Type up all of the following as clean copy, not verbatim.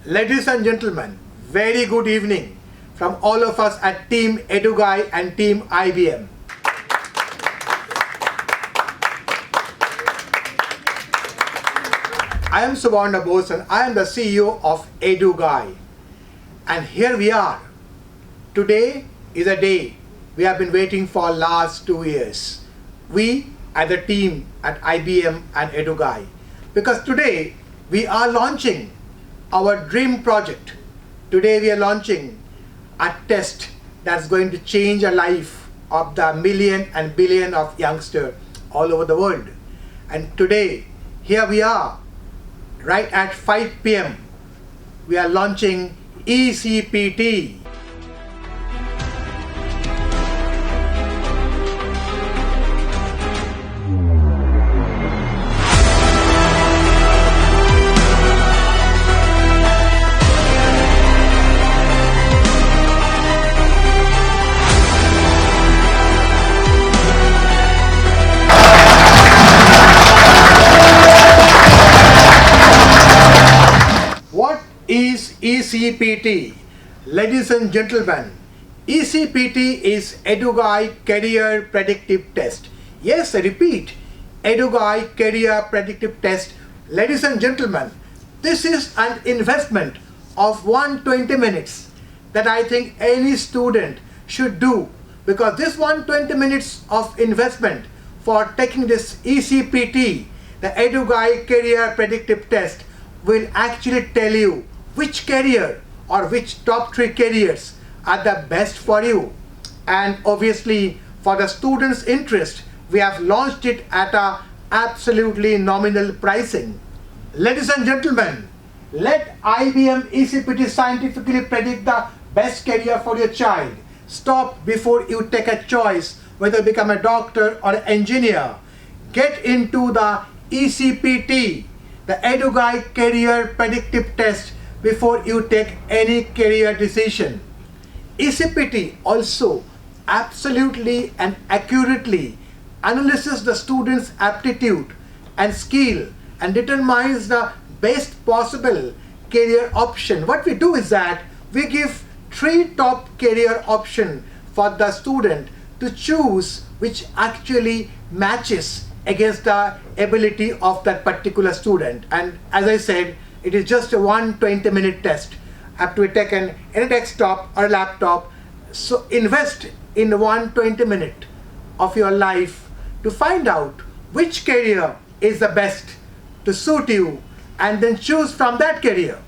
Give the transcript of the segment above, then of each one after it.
Ladies and gentlemen, very good evening from all of us at Team EduGuy and Team IBM. I am Suvarna Bose and I am the CEO of EduGuy. And here we are. Today is a day we have been waiting for last 2 years. We at the team at IBM and EduGuy. Because today we are launching our dream project. Today we are launching a test that's going to change the life of the million and billion of youngsters all over the world. And today, here we are, right at 5 p.m. we are launching ecpt. What is ecpt? Ladies and gentlemen, ecpt is EduGuy Career Predictive Test. Yes, I repeat, EduGuy Career Predictive Test. Ladies and gentlemen, this is an investment of 120 minutes that I think any student should do, because this 120 minutes of investment for taking this ecpt, the EduGuy Career Predictive Test, will actually tell you which career or which top 3 careers are the best for you. And obviously for the students' interest, we have launched it at a absolutely nominal pricing. Ladies and gentlemen, let IBM ecpt scientifically predict the best career for your child. Stop before you take a choice whether to become a doctor or an engineer. Get into the ecpt, the EduGuy Career Predictive Test, before you take any career decision. ecpt also absolutely and accurately analyzes the student's aptitude and skill and determines the best possible career option. What we do is that we give 3 top career options for the student to choose, which actually matches against the ability of that particular student. And as I said, it is just a 120-minute test. Have to be taken in a desktop or a laptop. So invest in 120 minutes of your life to find out which career is the best to suit you, and then choose from that career.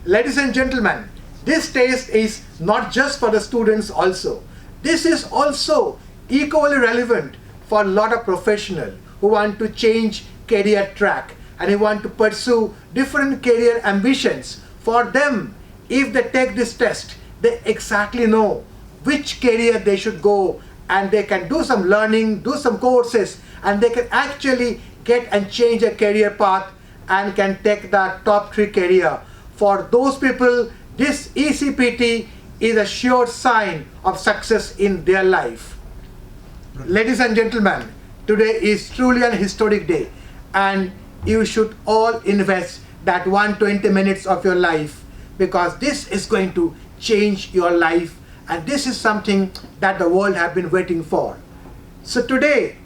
Ladies and gentlemen, this test is not just for the students also. This is also equally relevant for a lot of professionals who want to change career track and who want to pursue different career ambitions. For them, if they take this test, they exactly know which career they should go, and they can do some learning, do some courses, and they can actually get and change a career path and can take the top 3 career. For those people, this ecpt is a sure sign of success in their life. Ladies and gentlemen, today is truly an historic day, and you should all invest that 120 minutes of your life, because this is going to change your life, and this is something that the world have been waiting for. So today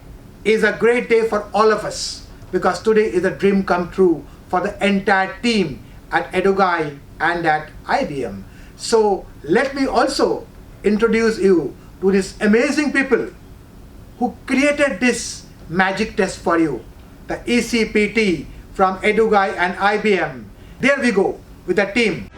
is a great day for all of us, because today is a dream come true for the entire team at EduGuy and at IBM. So let me also introduce you to these amazing people who created this magic test for you, the ecpt from EduGuy and IBM. There we go with the team.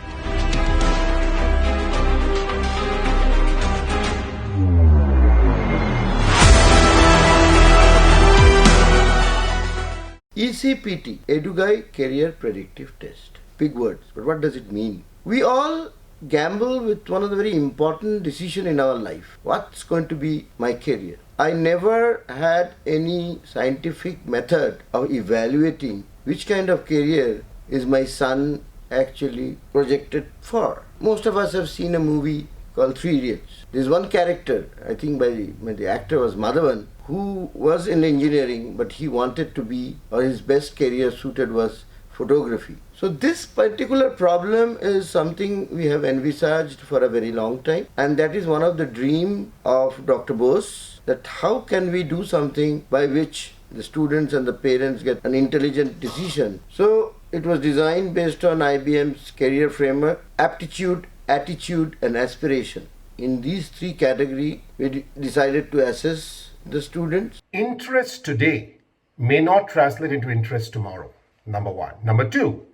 ecpt, EduGuy Career Predictive Test. Big words, but what does it mean? We all gamble with one of the very important decisions in our life. What's going to be my career? I never had any scientific method of evaluating which kind of career is my son actually projected for. Most of us have seen a movie called 3 Idiots. There's one character, I think by the actor was Madhavan, who was in engineering, but he wanted to be, or his best career suited was photography. So this particular problem is something we have envisaged for a very long time, and that is one of the dream of Dr. Bose, that how can we do something by which the students and the parents get an intelligent decision. So it was designed based on IBM's career framework: aptitude, attitude and aspiration. In these three categories, we decided to assess the students. Interest today may not translate into interest tomorrow, number one. Number two,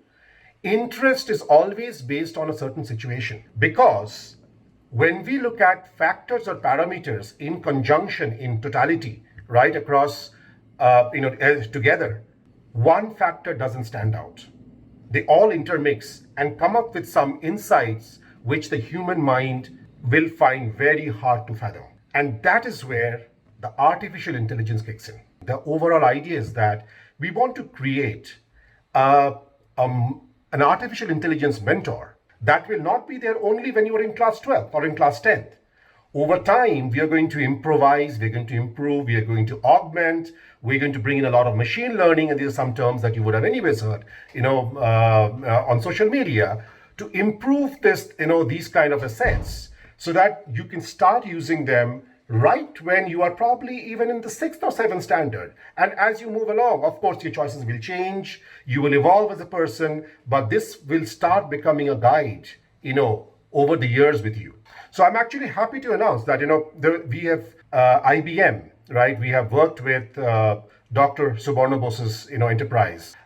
interest is always based on a certain situation, because when we look at factors or parameters in conjunction, in totality, right across, together, one factor doesn't stand out. They all intermix and come up with some insights which the human mind will find very hard to fathom. And that is where the artificial intelligence kicks in. The overall idea is that we want to create an artificial intelligence mentor that will not be there only when you are in class 12 or in class 10th. Over time, we are going to improvise, we're going to improve, we are going to augment, we're going to bring in a lot of machine learning, and these are some terms that you would have anyways heard, on social media, to improve this, these kind of assets, so that you can start using them right when you are probably even in the 6th or 7th standard. And as you move along, of course, your choices will change, you will evolve as a person, but this will start becoming a guide, over the years with you. So I'm actually happy to announce that, we have IBM, right? We have worked with Dr. Subarna Bose's, enterprise.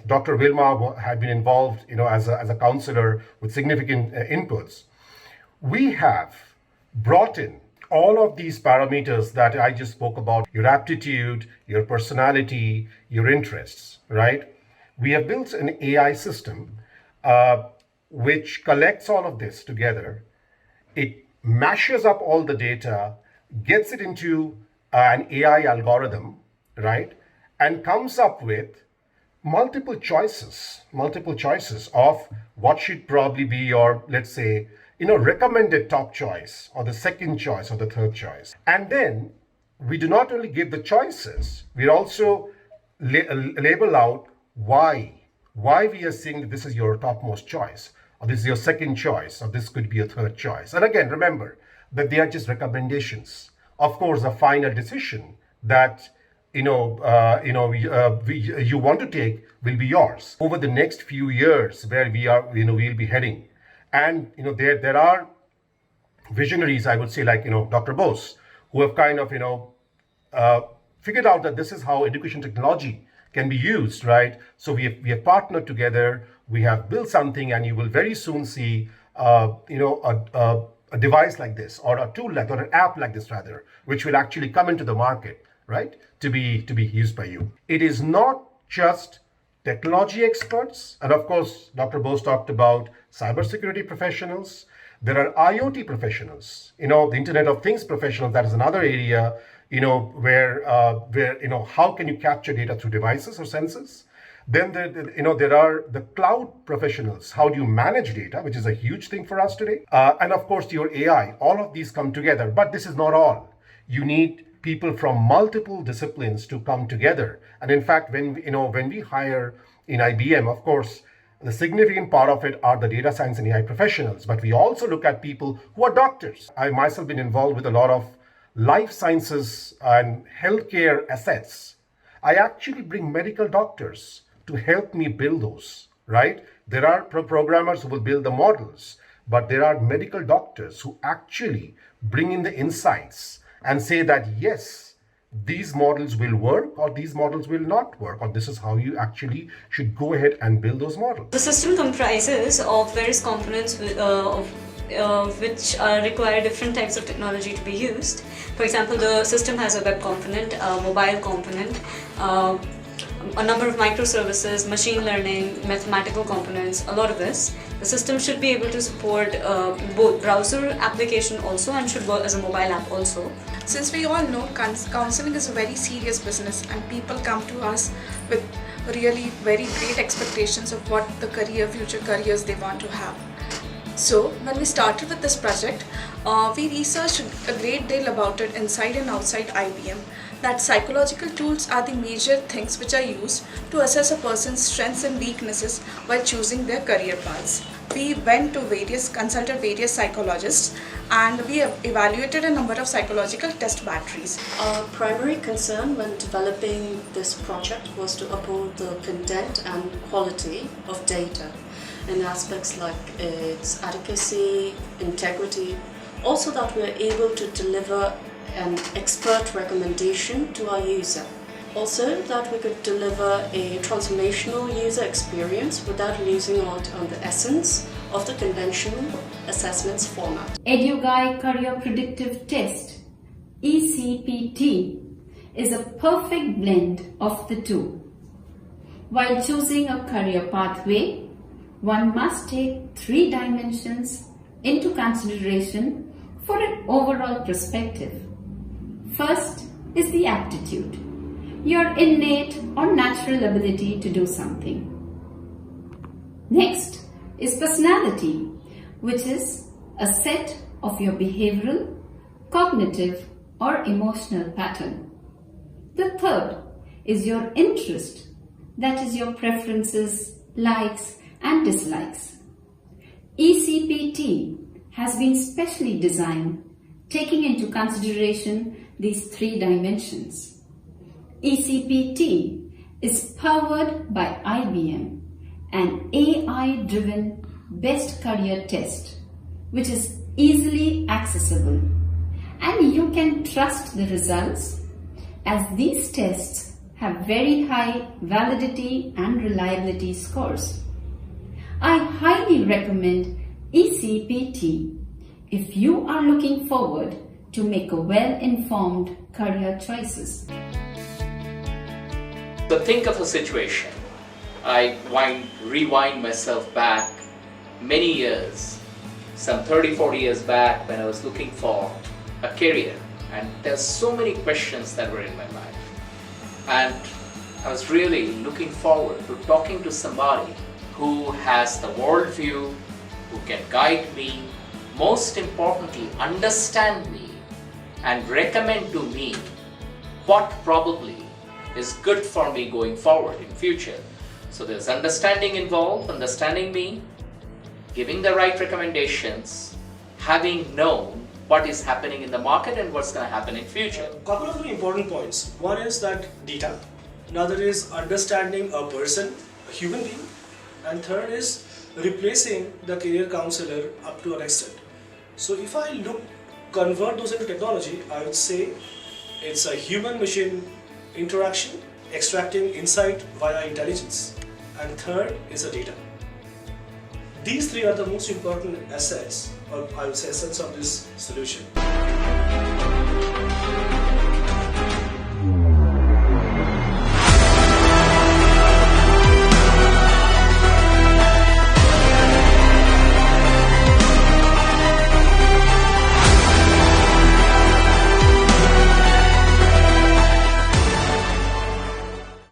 Dr. Wilma had been involved, as a counselor with significant inputs. We have brought in all of these parameters that I just spoke about: your aptitude, your personality, your interests, right? We have built an AI system which collects all of this together. It mashes up all the data, gets it into an AI algorithm, right? And comes up with multiple choices of what should probably be your, let's say, recommended top choice, or the second choice, or the third choice. And then we do not only give the choices, we also label out why we are saying that this is your topmost choice, or this is your second choice, or this could be your third choice. And again, remember that they are just recommendations. Of course, the final decision that you want to take will be yours over the next few years, where we'll be heading. And there are visionaries, I would say, like Dr. Bose, who have kind of figured out that this is how education technology can be used, right? So we have partnered together, we have built something, and you will very soon see a device like this, or a tool or an app like this rather, which will actually come into the market, right, to be used by you. It is not just technology experts, and of course, Dr. Bose talked about cybersecurity professionals. There are IoT professionals, the Internet of Things professionals. That is another area, where how can you capture data through devices or sensors? Then there are the cloud professionals. How do you manage data, which is a huge thing for us today? And of course, your AI. All of these come together, but this is not all. You need people from multiple disciplines to come together. And in fact, when we hire in IBM, of course, the significant part of it are the data science and AI professionals, but we also look at people who are doctors. I myself been involved with a lot of life sciences and healthcare assets. I actually bring medical doctors to help me build those, right? There are programmers who will build the models, but there are medical doctors who actually bring in the insights and say that, yes, these models will work, or these models will not work, or this is how you actually should go ahead and build those models. The system comprises of various components which require different types of technology to be used. For example, the system has a web component, a mobile component, a number of microservices, machine learning, mathematical components, a lot of this. The system should be able to support both browser application also, and should work as a mobile app also. Since we all know counseling is a very serious business, and people come to us with really very great expectations of what the future careers they want to have. So when we started with this project, we researched a great deal about it inside and outside IBM. that psychological tools are the major things which are used to assess a person's strengths and weaknesses while choosing their career paths. We consulted various psychologists, and we have evaluated a number of psychological test batteries. Our primary concern when developing this project was to uphold the content and quality of data in aspects like its adequacy, integrity, also that we are able to deliver an expert recommendation to our user. Also that we could deliver a transformational user experience without losing out on the essence of the conventional assessments format. EduGuide Career Predictive Test, ecpt, is a perfect blend of the two. While choosing a career pathway, one must take 3 dimensions into consideration for an overall perspective. First is the aptitude, your innate or natural ability to do something. Next is personality, which is a set of your behavioral, cognitive or emotional pattern. The third is your interest, that is your preferences, likes and dislikes. ecpt has been specially designed taking into consideration these 3 dimensions. ecpt is powered by IBM, an AI-driven best career test, which is easily accessible, and you can trust the results as these tests have very high validity and reliability scores. I highly recommend ecpt if you are looking forward to make a well-informed career choices. So think of a situation. I rewind myself back many years, some 30-40 years back, when I was looking for a career, and there's so many questions that were in my mind, and I was really looking forward to talking to somebody who has the worldview, who can guide me, most importantly understand me and recommend to me what probably is good for me going forward in future. So there's understanding involved, understanding me, giving the right recommendations, having known what is happening in the market and what's going to happen in future. Couple of very important points. One is that data, another is understanding a person, a human being, and third is replacing the career counselor up to an extent. So if I convert those into technology, I would say it's a human-machine interaction, extracting insight via intelligence, and third is the data. These 3 are the most important assets, or I would say assets of this solution.